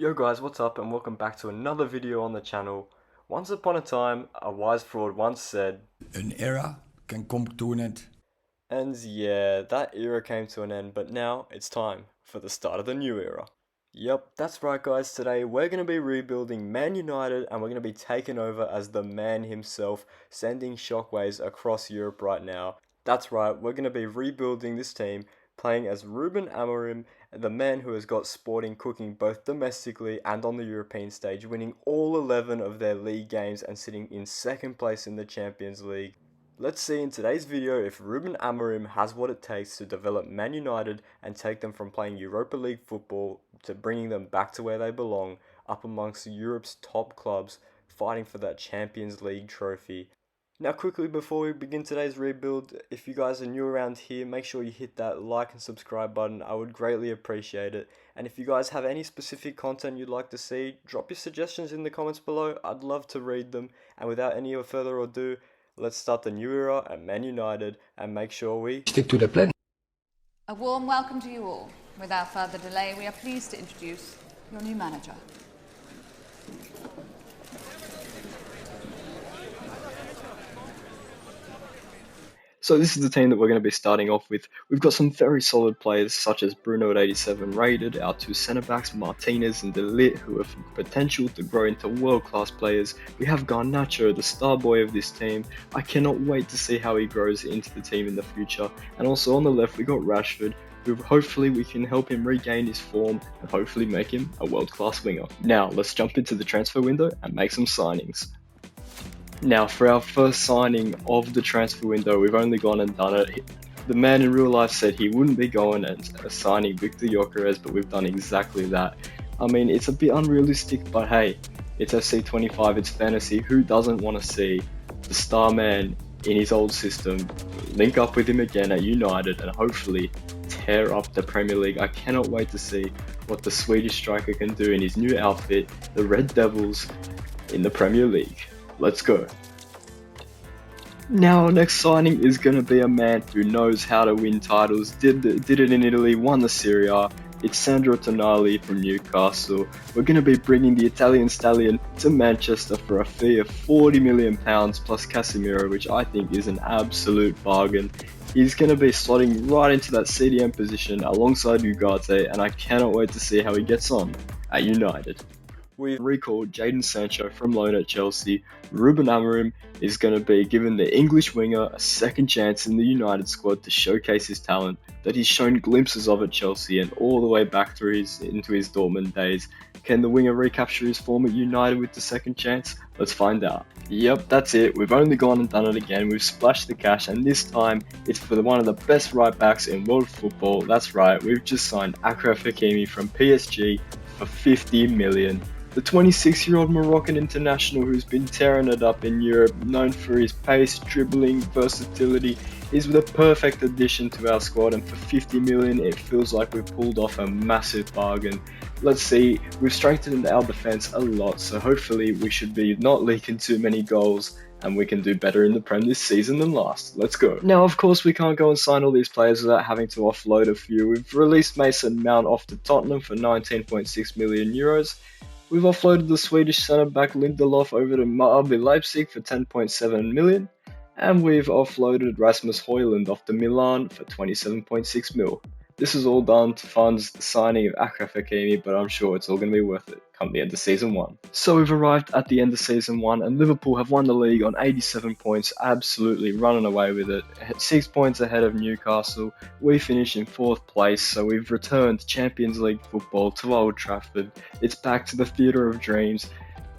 Yo guys, what's up and welcome back to another video on the channel. Once upon a time, a wise fraud once said, An era can come to an end. and yeah, that era came to an end, but now it's time for the start of the new era. Yep, that's right guys, today we're going to be rebuilding Man United and we're going to be taking over as the man himself, sending shockwaves across Europe right now. That's right, we're going to be rebuilding this team, playing as Ruben Amorim, the man who has got Sporting cooking both domestically and on the European stage, winning all 11 of their league games and sitting in second place in the Champions League. Let's see in today's video if Ruben Amorim has what it takes to develop Man United and take them from playing Europa League football to bringing them back to where they belong, up amongst Europe's top clubs, fighting for that Champions League trophy. Now quickly before we begin today's rebuild, if you guys are new around here, make sure you hit that like and subscribe button, I would greatly appreciate it. And if you guys have any specific content you'd like to see, drop your suggestions in the comments below, I'd love to read them. And without any further ado, let's start the new era at Man United and make sure we Stick to the plan. A warm welcome to you all. Without further delay, we are pleased to introduce your new manager. So this is the team that we're going to be starting off with. We've got some very solid players such as Bruno at 87 rated, our two centre-backs Martinez and De Ligt, who have potential to grow into world-class players. We have Garnacho, the star boy of this team. I cannot wait to see how he grows into the team in the future. And also on the left we got Rashford, who hopefully we can help him regain his form and hopefully make him a world-class winger. Now let's jump into the transfer window and make some signings. Now, for our first signing of the transfer window, we've only gone and done it. The man in real life said he wouldn't be going and signing Victor Gyökeres, but we've done exactly that. I mean, it's a bit unrealistic, but hey, it's FC25, it's fantasy. Who doesn't want to see the star man in his old system link up with him again at United and hopefully tear up the Premier League? I cannot wait to see what the Swedish striker can do in his new outfit, the Red Devils, in the Premier League. Let's go. Now our next signing is going to be a man who knows how to win titles, did it in Italy, won the Serie A. It's Sandro Tonali from Newcastle. We're going to be bringing the Italian stallion to Manchester for a fee of £40 million plus Casemiro, which I think is an absolute bargain. He's going to be slotting right into that CDM position alongside Ugarte, and I cannot wait to see how he gets on at United. We've recalled Jadon Sancho from loan at Chelsea. Ruben Amorim is going to be giving the English winger a second chance in the United squad to showcase his talent that he's shown glimpses of at Chelsea and all the way back into his Dortmund days. Can the winger recapture his form at United with the second chance? Let's find out. Yep, that's it. We've only gone and done it again. We've splashed the cash, and this time it's for one of the best right backs in world football. That's right, we've just signed Achraf Hakimi from PSG for 50 million. The 26-year-old Moroccan international who's been tearing it up in Europe, known for his pace, dribbling, versatility, is the perfect addition to our squad, and for 50 million it feels like we've pulled off a massive bargain. Let's see, we've strengthened our defence a lot, so hopefully we should be not leaking too many goals and we can do better in the Prem this season than last. Let's go. Now, of course, we can't go and sign all these players without having to offload a few. We've released Mason Mount off to Tottenham for 19.6 million euros. We've offloaded the Swedish centre-back Lindelof over to RB Leipzig for 10.7 million, and we've offloaded Rasmus Højlund off to Milan for 27.6 mil. This is all done to fund the signing of Achraf Hakimi, but I'm sure it's all going to be worth it come the end of Season 1. So we've arrived at the end of Season 1, and Liverpool have won the league on 87 points, absolutely running away with it. 6 points ahead of Newcastle. We finish in 4th place, so we've returned Champions League football to Old Trafford. It's back to the theatre of dreams.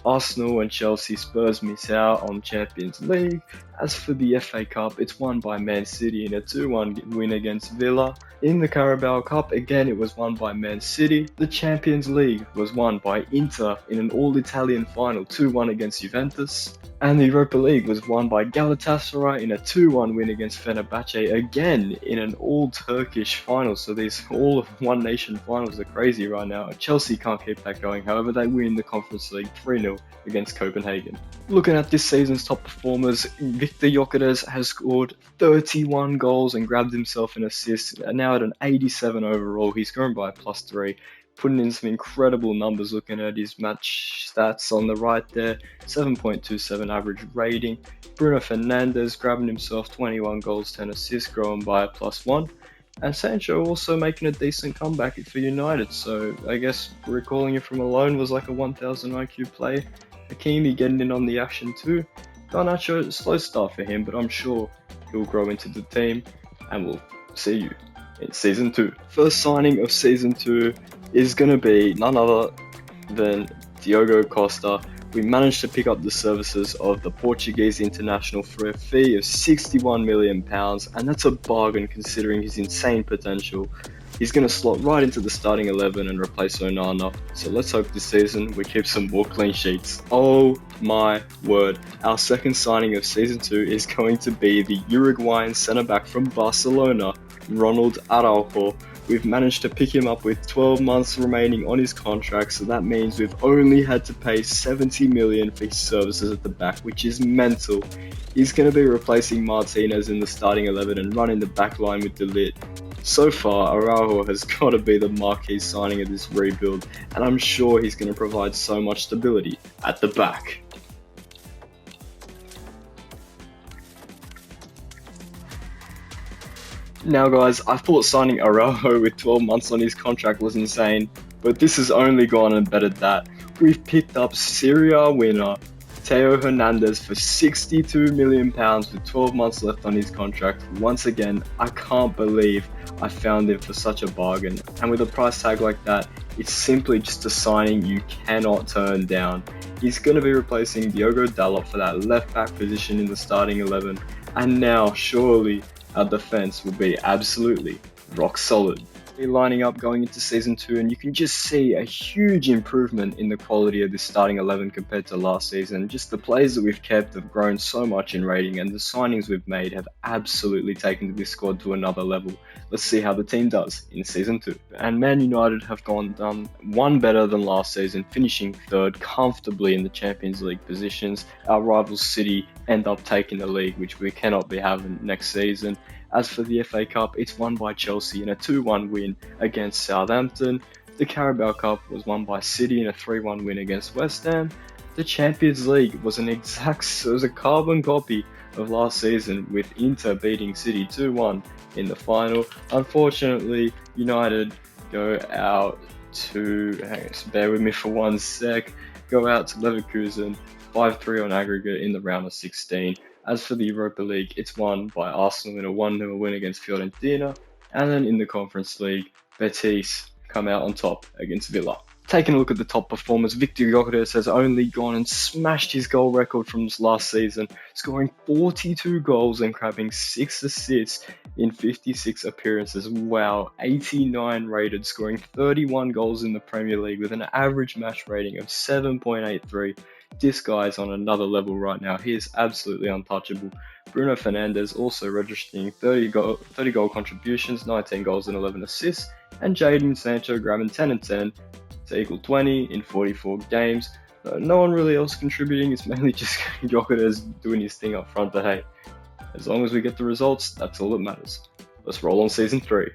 Arsenal and Chelsea, Spurs miss out on Champions League. As for the FA Cup, it's won by Man City in a 2-1 win against Villa. In the Carabao Cup, again it was won by Man City. The Champions League was won by Inter in an all-Italian final 2-1 against Juventus. And the Europa League was won by Galatasaray in a 2-1 win against Fenerbahce, again in an all-Turkish final. So these all-one-nation finals are crazy right now. Chelsea can't keep that going, however they win the Conference League 3-0 against Copenhagen. Looking at this season's top performers, Victor Gyökeres has scored 31 goals and grabbed himself an assist, and now at an 87 overall. He's grown by a +3. putting in some incredible numbers looking at his match stats on the right there. 7.27 average rating. Bruno Fernandes grabbing himself 21 goals, 10 assists, growing by a +1. And Sancho also making a decent comeback for United, so I guess recalling it from a loan was like a 1000 IQ play. Hakimi getting in on the action too. Garnacho, slow start for him, but I'm sure he'll grow into the team, and we'll see you in Season 2. First signing of Season 2 is going to be none other than Diogo Costa. We managed to pick up the services of the Portuguese international for a fee of £61 million, and that's a bargain considering his insane potential. He's going to slot right into the starting 11 and replace Onana, so let's hope this season we keep some more clean sheets. Oh my word, our second signing of Season 2 is going to be the Uruguayan centre-back from Barcelona, Ronald Araujo. We've managed to pick him up with 12 months remaining on his contract, so that means we've only had to pay 70 million for his services at the back, which is mental. He's going to be replacing Martinez in the starting 11 and running the back line with De Ligt. So far, Araujo has got to be the marquee signing of this rebuild, and I'm sure he's going to provide so much stability at the back. Now guys, I thought signing Araujo with 12 months on his contract was insane, but this has only gone and bettered that. We've picked up Serie A winner Theo Hernandez for £62 million with 12 months left on his contract. Once again, I can't believe I found him for such a bargain, and with a price tag like that, it's simply just a signing you cannot turn down. He's going to be replacing Diogo Dalot for that left back position in the starting 11, and now surely our defense will be absolutely rock solid. We're lining up going into Season 2, and you can just see a huge improvement in the quality of this starting 11 compared to last season. Just the players that we've kept have grown so much in rating, and the signings we've made have absolutely taken this squad to another level. Let's see how the team does in Season 2. And Man United have done one better than last season, finishing third comfortably in the Champions League positions. Our rivals City end up taking the league, which we cannot be having next season. As for the FA Cup, it's won by Chelsea in a 2-1 win against Southampton. The Carabao Cup was won by City in a 3-1 win against West Ham. The Champions League was a carbon copy of last season, with Inter beating City 2-1 in the final. Unfortunately, United go out to, bear with me for one sec, go out to Leverkusen 5-3 on aggregate in the round of 16. As for the Europa League, it's won by Arsenal in a 1-0 win against Fiorentina, and then in the Conference League, Betis come out on top against Villa. Taking a look at the top performers, Victor Gyökeres has only gone and smashed his goal record from last season, scoring 42 goals and grabbing 6 assists in 56 appearances. Wow, 89 rated, scoring 31 goals in the Premier League with an average match rating of 7.83. This guy's on another level right now. He is absolutely untouchable. Bruno Fernandes also registering 30 goal contributions, 19 goals and 11 assists, and Jadon Sancho grabbing 10 and 10 to equal 20 in 44 games. No one really else contributing. It's mainly just Gyökeres doing his thing up front, but hey, as long as we get the results, that's all that matters. Let's roll on Season 3.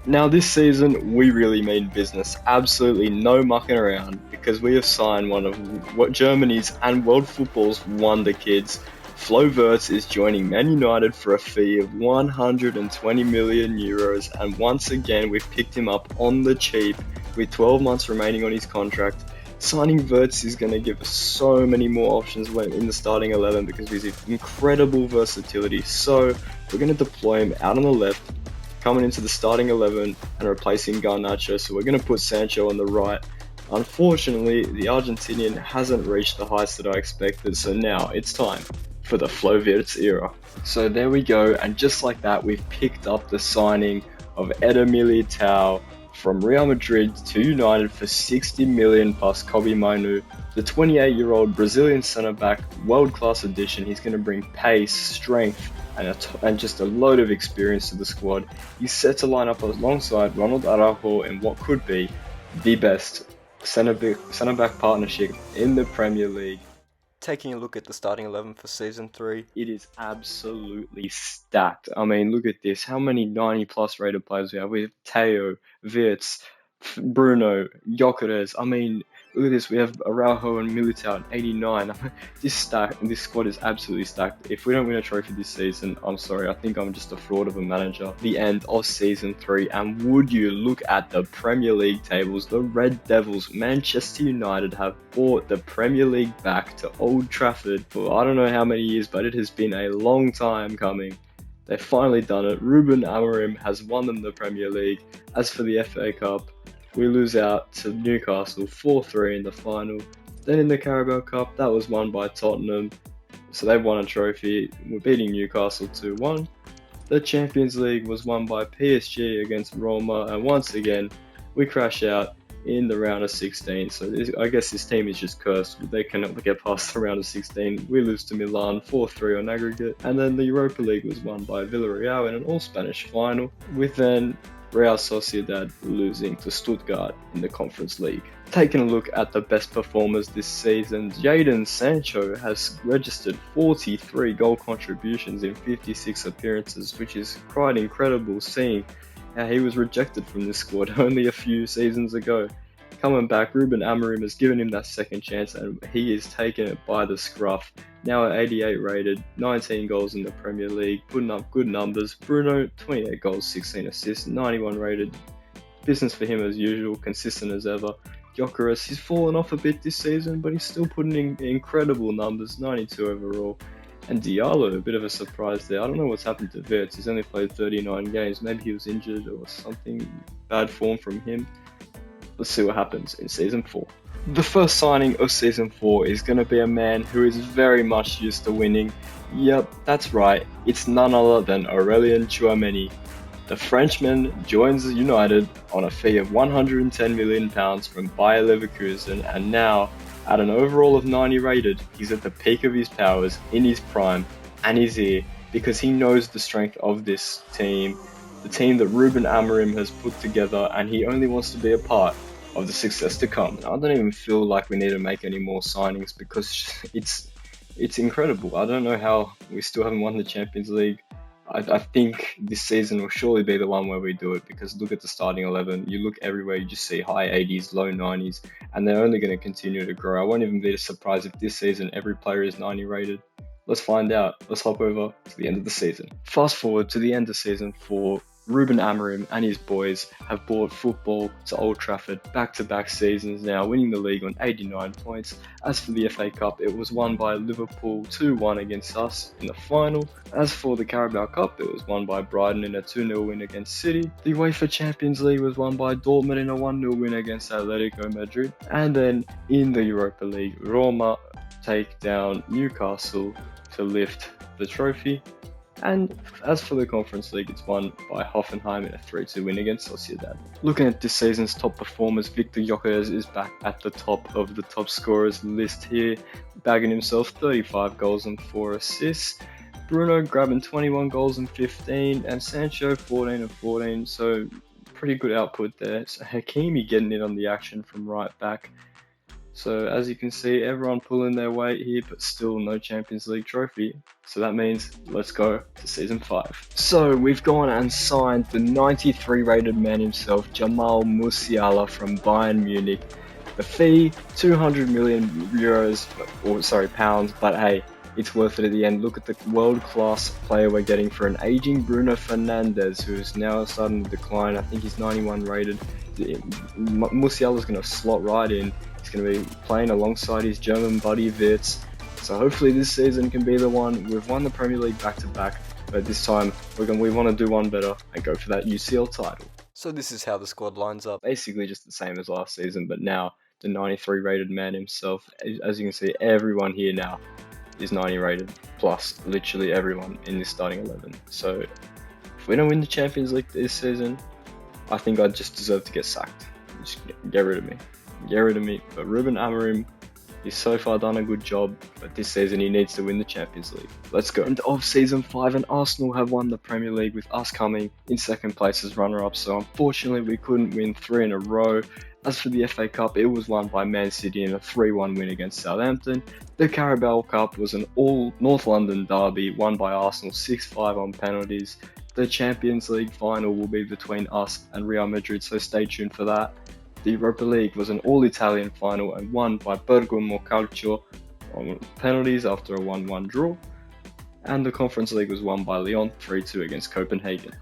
Now this season, we really mean business. Absolutely no mucking around, because we have signed one of Germany's and world football's wonder kids. Flo Wirtz is joining Man United for a fee of €120 million, and once again we've picked him up on the cheap with 12 months remaining on his contract. Signing Wirtz is going to give us so many more options in the starting 11 because of his incredible versatility. So we're going to deploy him out on the left, coming into the starting 11 and replacing Garnacho, so we're going to put Sancho on the right. Unfortunately, the Argentinian hasn't reached the heights that I expected, so now it's time for the Flo Wirtz era. So there we go, and just like that, we've picked up the signing of Eder Militao from Real Madrid to United for 60 million plus Kobe Mainu. The 28-year-old Brazilian centre-back, world-class addition. He's going to bring pace, strength, and just a load of experience to the squad. He's set to line up alongside Ronald Araujo in what could be the best centre-back partnership in the Premier League. Taking a look at the starting 11 for Season 3, it is absolutely stacked. I mean, look at this. How many 90 plus rated players we have? We have Theo, Wirtz, Bruno, Gyökeres. I mean, look at this. We have Araujo and Militao at 89. This squad is absolutely stacked. If we don't win a trophy this season, I'm sorry. I think I'm just a fraud of a manager. The end of season 3, and would you look at the Premier League tables? The Red Devils, Manchester United, have brought the Premier League back to Old Trafford for I don't know how many years, but it has been a long time coming. They've finally done it. Ruben Amorim has won them the Premier League. As for the FA Cup, we lose out to Newcastle 4-3 in the final. Then in the Carabao Cup, that was won by Tottenham. So they've won a trophy. We're beating Newcastle 2-1. The Champions League was won by PSG against Roma. And once again, we crash out in the round of 16. So I guess this team is just cursed. They cannot get past the round of 16. We lose to Milan 4-3 on aggregate. And then the Europa League was won by Villarreal in an all-Spanish final, with then Real Sociedad losing to Stuttgart in the Conference League. Taking a look at the best performers this season, Jadon Sancho has registered 43 goal contributions in 56 appearances, which is quite incredible seeing how he was rejected from this squad only a few seasons ago. Coming back, Ruben Amorim has given him that second chance and he is taking it by the scruff. Now at 88 rated, 19 goals in the Premier League, putting up good numbers. Bruno, 28 goals, 16 assists, 91 rated. Business for him as usual, consistent as ever. Gyökeres, he's fallen off a bit this season, but he's still putting in incredible numbers, 92 overall. And Diallo, a bit of a surprise there. I don't know what's happened to Wirtz. He's only played 39 games. Maybe he was injured or something, bad form from him. Let's see what happens in Season 4. The first signing of Season 4 is going to be a man who is very much used to winning. Yep, that's right, it's none other than Aurelien Tchouameni. The Frenchman joins United on a fee of £110 million from Bayer Leverkusen, and now, at an overall of 90 rated, he's at the peak of his powers, in his prime, and he's here because he knows the strength of this team, the team that Ruben Amorim has put together, and he only wants to be a part of the success to come. I don't even feel like we need to make any more signings because it's incredible. I don't know how we still haven't won the Champions League. I think this season will surely be the one where we do it, because look at the starting 11. You look everywhere, you just see high 80s, low 90s, and they're only going to continue to grow. I won't even be surprised if this season every player is 90 rated. Let's find out. Let's hop over to the end of the season. Fast forward to the end of season 4. Ruben Amorim and his boys have brought football to Old Trafford back-to-back seasons now, winning the league on 89 points. As for the FA Cup, it was won by Liverpool 2-1 against us in the final. As for the Carabao Cup, it was won by Brighton in a 2-0 win against City. The UEFA Champions League was won by Dortmund in a 1-0 win against Atletico Madrid. And then in the Europa League, Roma take down Newcastle to lift the trophy. And as for the Conference League, it's won by Hoffenheim in a 3-2 win against Sociedad. Looking at this season's top performers, Victor Gyökeres is back at the top of the top scorers list here, bagging himself 35 goals and 4 assists. Bruno grabbing 21 goals and 15, and Sancho 14 and 14, so pretty good output there. So Hakimi getting in on the action from right back. So as you can see, everyone pulling their weight here, but still no Champions League trophy. So that means let's go to Season 5. So we've gone and signed the 93 rated man himself, Jamal Musiala from Bayern Munich. The fee, 200 million euros, or sorry, pounds, but hey, it's worth it at the end. Look at the world-class player we're getting for an aging Bruno Fernandes, who is now starting to decline. I think he's 91 rated. Musiala's going to slot right in. He's going to be playing alongside his German buddy Wirtz. So hopefully this season can be the one. We've won the Premier League back-to-back, but this time we want to do one better and go for that UCL title. So this is how the squad lines up. Basically just the same as last season, but now the 93 rated man himself. As you can see, everyone here now is 90 rated, plus literally everyone in this starting 11. So if we don't win the Champions League this season, I think I just deserve to get sacked. Just get rid of me. Get rid of me. But Ruben Amorim, he's so far done a good job, but this season he needs to win the Champions League. Let's go. End of Season 5, and Arsenal have won the Premier League with us coming in second place as runner-up, so unfortunately we couldn't win 3 in a row. As for the FA Cup, it was won by Man City in a 3-1 win against Southampton. The Carabao Cup was an all North London derby, won by Arsenal 6-5 on penalties. The Champions League final will be between us and Real Madrid, so stay tuned for that. The Europa League was an all-Italian final and won by Bergamo Calcio on penalties after a 1-1 draw. And the Conference League was won by Lyon 3-2 against Copenhagen.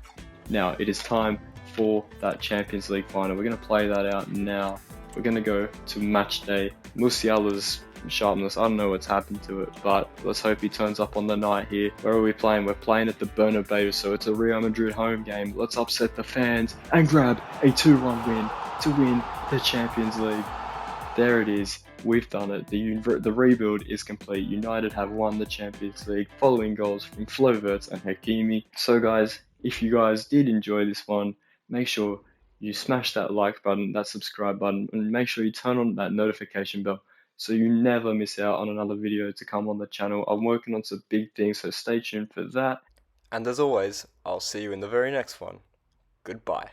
Now it is time for that Champions League final. We're going to play that out now. We're going to go to match day. Musiala's sharpness, I don't know what's happened to it, but let's hope he turns up on the night here. Where are we playing? We're playing at the Bernabeu, so it's a Real Madrid home game. Let's upset the fans and grab a 2-1 win to win the Champions League. There it is. We've done it. The rebuild is complete. United have won the Champions League following goals from Flo-Wirtz and Hakimi. So guys, if you guys did enjoy this one, make sure you smash that like button, that subscribe button, and make sure you turn on that notification bell so you never miss out on another video to come on the channel. I'm working on some big things, so stay tuned for that. And as always, I'll see you in the very next one. Goodbye.